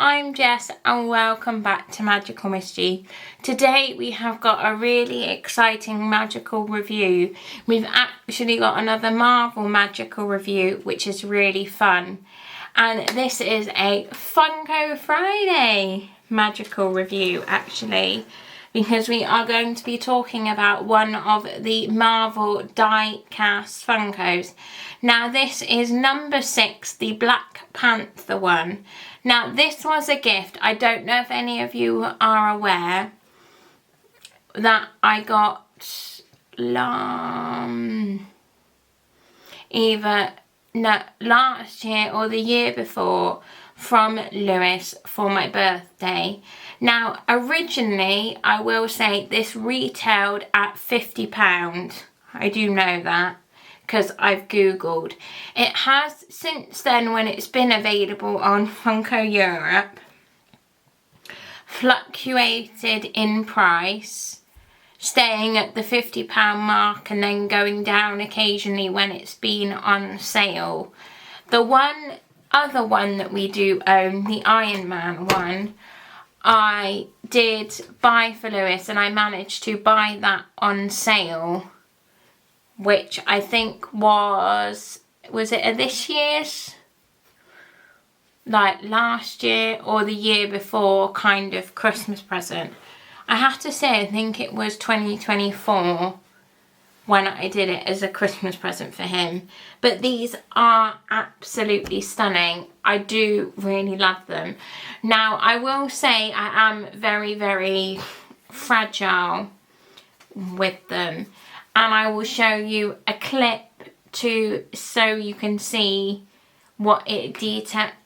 I'm Jess and welcome back to Magical Mischief. Today we have got a really exciting magical review. We've actually got another Marvel magical review, which is really fun. And this is a Funko Friday magical review actually, because we are going to be talking about one of the Marvel die-cast Funkos. Now this is number 6, the Black Panther one. Now this was a gift. I don't know if any of you are aware that I got either last year or the year before from Lewis for my birthday. Now originally, I will say, this retailed at £50. I do know that because I've googled. It has since then, when it's been available on Funko Europe, fluctuated in price, staying at the £50 mark and then going down occasionally when it's been on sale. The other one that we do own, the Iron Man one, I did buy for Lewis, and I managed to buy that on sale, which I think was it this year's? Like last year or the year before, kind of Christmas present. I have to say, I think it was 2024 when I did it as a Christmas present for him. But these are absolutely stunning. I do really love them. Now, I will say I am very, very fragile with them. And I will show you a clip so you can see what it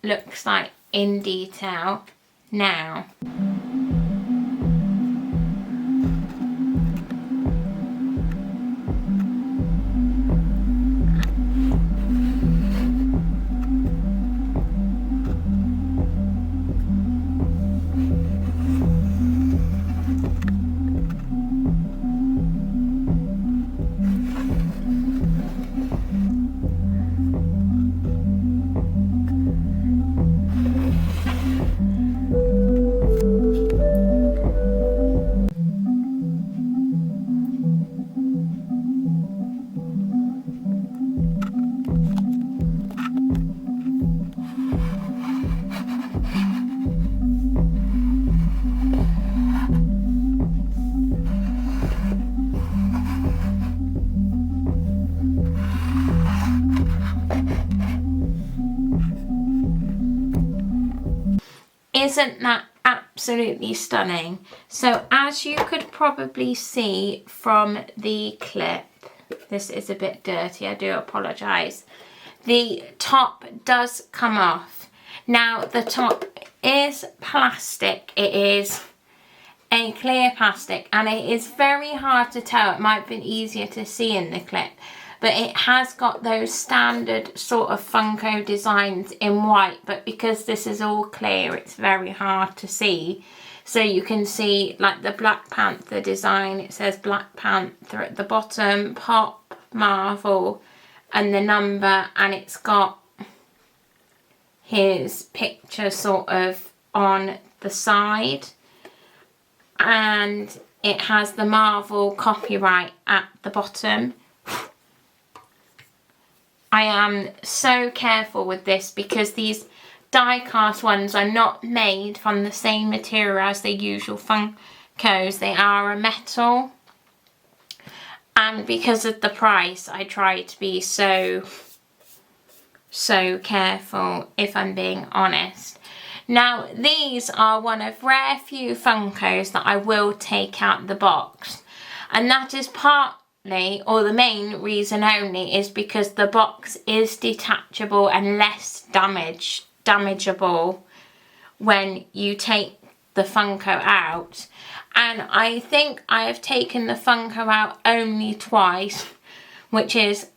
looks like in detail now. Isn't that absolutely stunning? So as you could probably see from the clip, this is a bit dirty, I do apologise. The top does come off. Now the top is plastic, it is a clear plastic, and it is very hard to tell. It might have been easier to see in the clip, but it has got those standard sort of Funko designs in white, but because this is all clear, it's very hard to see. So you can see like the Black Panther design, it says Black Panther at the bottom, Pop, Marvel, and the number, and it's got his picture sort of on the side, and it has the Marvel copyright at the bottom. I am so careful with this because these die-cast ones are not made from the same material as the usual Funkos. They are a metal. And because of the price, I try to be so careful, if I'm being honest. Now, these are one of rare few Funkos that I will take out the box. And that is or the main reason only, is because the box is detachable and less damageable when you take the Funko out. And I think I have taken the Funko out only twice, which is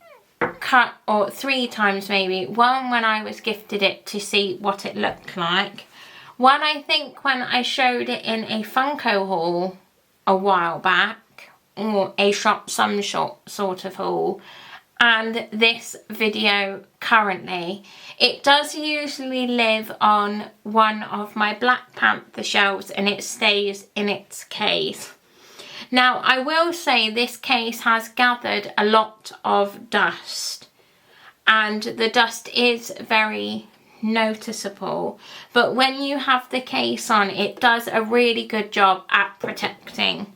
or 3 times maybe. One when I was gifted it to see what it looked like. One, I think, when I showed it in a Funko haul a while back, or a shop, some shop sort of haul, and this video currently. It does usually live on one of my Black Panther shelves and it stays in its case. Now I will say this case has gathered a lot of dust and the dust is very noticeable, but when you have the case on, it does a really good job at protecting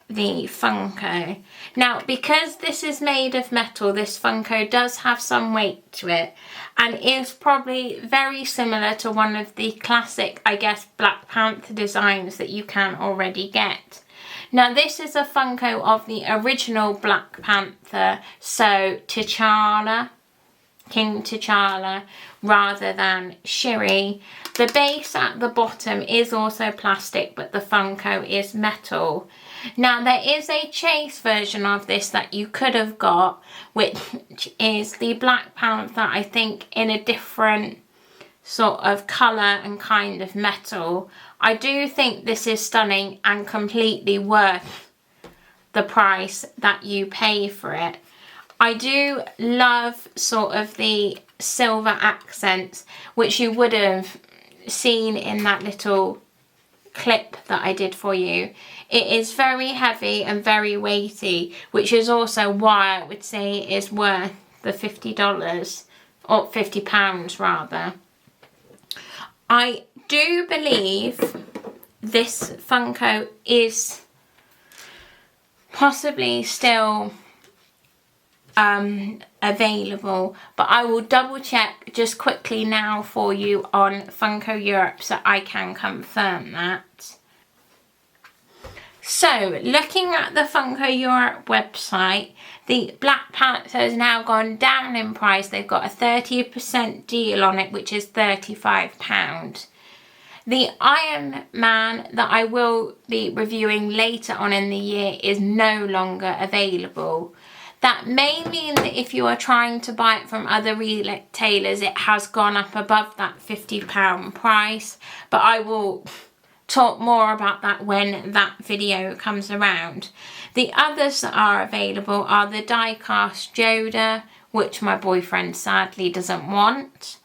the Funko. Now because this is made of metal, this Funko does have some weight to it and is probably very similar to one of the classic, I guess, Black Panther designs that you can already get. Now this is a Funko of the original Black Panther, so T'Challa, King T'Challa, rather than Shuri. The base at the bottom is also plastic, but the Funko is metal. Now there is a chase version of this that you could have got, which is the Black Panther, I think in a different sort of colour and kind of metal. I do think this is stunning and completely worth the price that you pay for it. I do love sort of the silver accents, which you would have seen in that little clip that I did for you. It is very heavy and very weighty, which is also why I would say it is worth the $50, or £50 rather. I do believe this Funko is possibly still available, but I will double check just quickly now for you on Funko Europe so I can confirm that. So looking at the Funko Europe website, the Black Panther has now gone down in price. They've got a 30% deal on it, which is £35. The Iron Man that I will be reviewing later on in the year is no longer available. That may mean that if you are trying to buy it from other retailers, it has gone up above that £50 price, but I will talk more about that when that video comes around. The others that are available are the die-cast Yoda, which my boyfriend sadly doesn't want.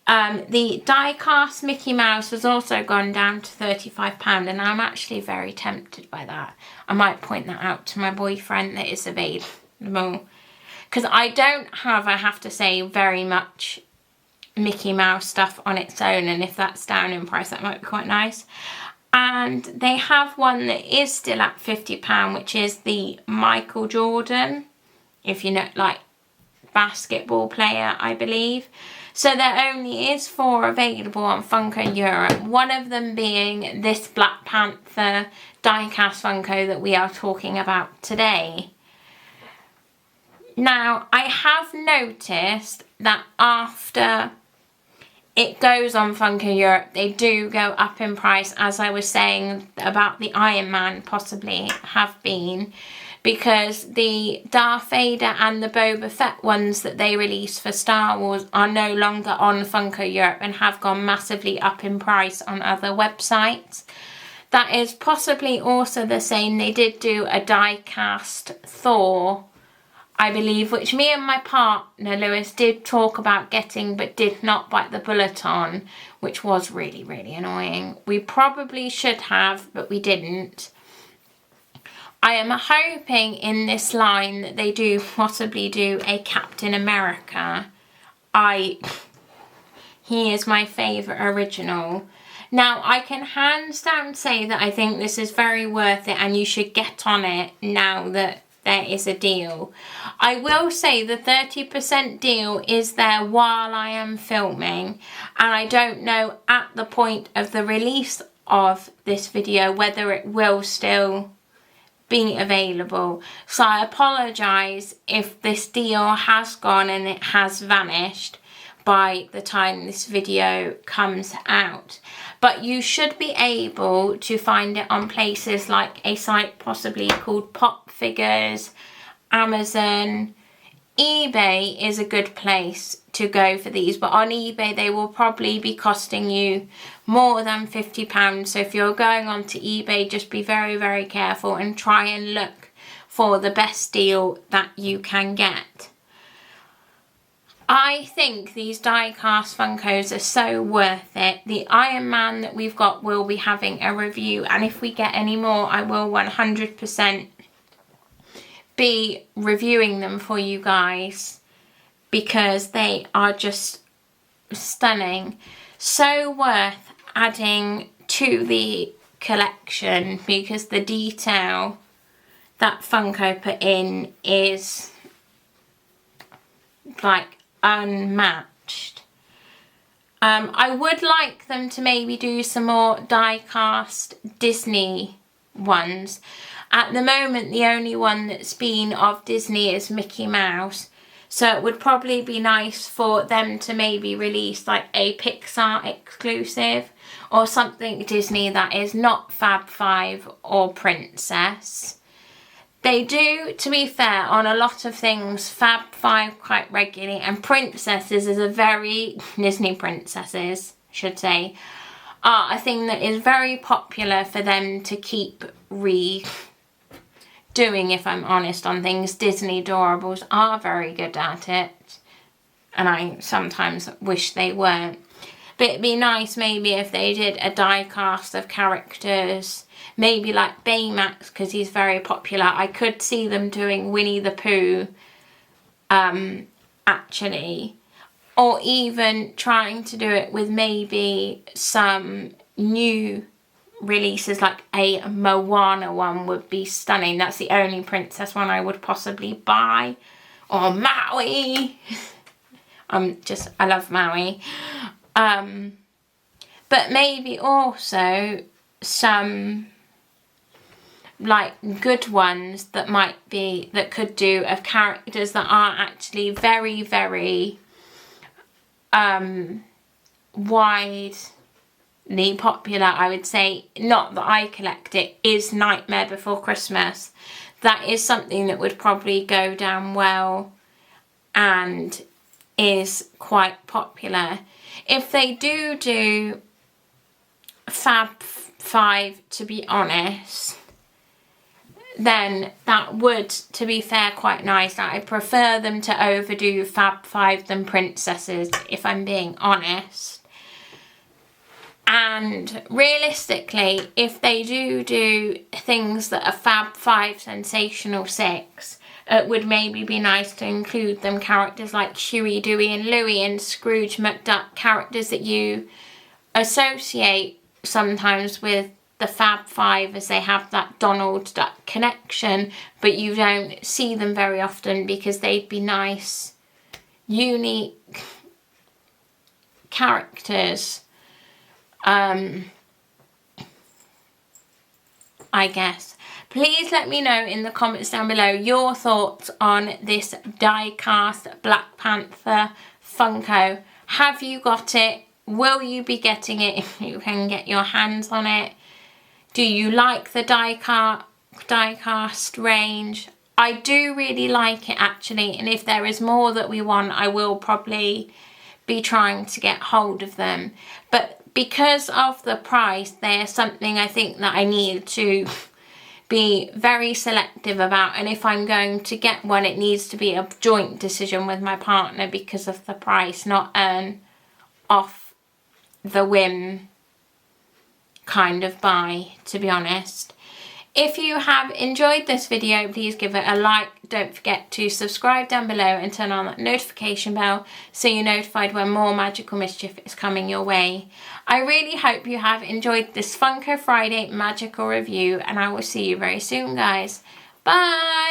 The die-cast Mickey Mouse has also gone down to £35 and I'm actually very tempted by that. I might point that out to my boyfriend that it's available. Because I don't have, I have to say, very much Mickey Mouse stuff on its own, and if that's down in price that might be quite nice. And they have one that is still at £50, which is the Michael Jordan, if you know, like basketball player, I believe. So there only is 4 available on Funko Europe, one of them being this Black Panther die-cast Funko that we are talking about today. Now, I have noticed that after it goes on Funko Europe, they do go up in price, as I was saying about the Iron Man possibly have been, because the Darth Vader and the Boba Fett ones that they released for Star Wars are no longer on Funko Europe and have gone massively up in price on other websites. That is possibly also the same. They did do a die-cast Thor, I believe, which me and my partner Lewis did talk about getting but did not bite the bullet on, which was really, really annoying. We probably should have, but we didn't. I am hoping in this line that they do possibly do a Captain America. He is my favourite original. Now, I can hands down say that I think this is very worth it and you should get on it now that there is a deal. I will say the 30% deal is there while I am filming, and I don't know at the point of the release of this video whether it will still be available. So I apologise if this deal has gone and it has vanished by the time this video comes out. But you should be able to find it on places like a site possibly called Pop Figures, Amazon. eBay is a good place to go for these, but on eBay they will probably be costing you more than £50. So if you're going on to eBay, just be very, very careful and try and look for the best deal that you can get. I think these die-cast Funkos are so worth it. The Iron Man that we've got will be having a review, and if we get any more, I will 100% be reviewing them for you guys, because they are just stunning. So worth adding to the collection, because the detail that Funko put in is like unmatched. I would like them to maybe do some more die-cast Disney ones. At the moment, the only one that's been of Disney is Mickey Mouse. So it would probably be nice for them to maybe release like a Pixar exclusive or something Disney that is not Fab 5 or Princess. They do, to be fair, on a lot of things, Fab 5 quite regularly, and Princesses is a very, Disney princesses, I should say, are a thing that is very popular for them to keep redoing, if I'm honest, on things. Disney Adorables are very good at it, and I sometimes wish they weren't. But it'd be nice maybe if they did a die cast of characters, maybe like Baymax, because he's very popular. I could see them doing Winnie the Pooh, actually. Or even trying to do it with maybe some new releases, like a Moana one would be stunning. That's the only princess one I would possibly buy. Or Maui. I love Maui. But maybe also some like good ones that could do of characters that are actually very, very widely popular. I would say, not that I collect it, is Nightmare Before Christmas. That is something that would probably go down well and is quite popular. If they do Fab 5, to be honest, then that would, to be fair, quite nice. I prefer them to overdo Fab 5 than Princesses, if I'm being honest. And realistically, if they do things that are Fab 5 Sensational 6, it would maybe be nice to include them characters like Huey, Dewey and Louie and Scrooge McDuck, characters that you associate sometimes with the Fab 5, as they have that Donald Duck connection, but you don't see them very often because they'd be nice, unique characters, I guess. Please let me know in the comments down below your thoughts on this die-cast Black Panther Funko. Have you got it? Will you be getting it if you can get your hands on it? Do you like the die-cast range? I do really like it, actually, and if there is more that we want, I will probably be trying to get hold of them. But because of the price, they are something I think that I need to be very selective about, and if I'm going to get one, it needs to be a joint decision with my partner because of the price, not an off the whim kind of buy, to be honest. If you have enjoyed this video, please give it a like. Don't forget to subscribe down below and turn on that notification bell so you're notified when more magical mischief is coming your way. I really hope you have enjoyed this Funko Friday magical review, and I will see you very soon, guys. Bye!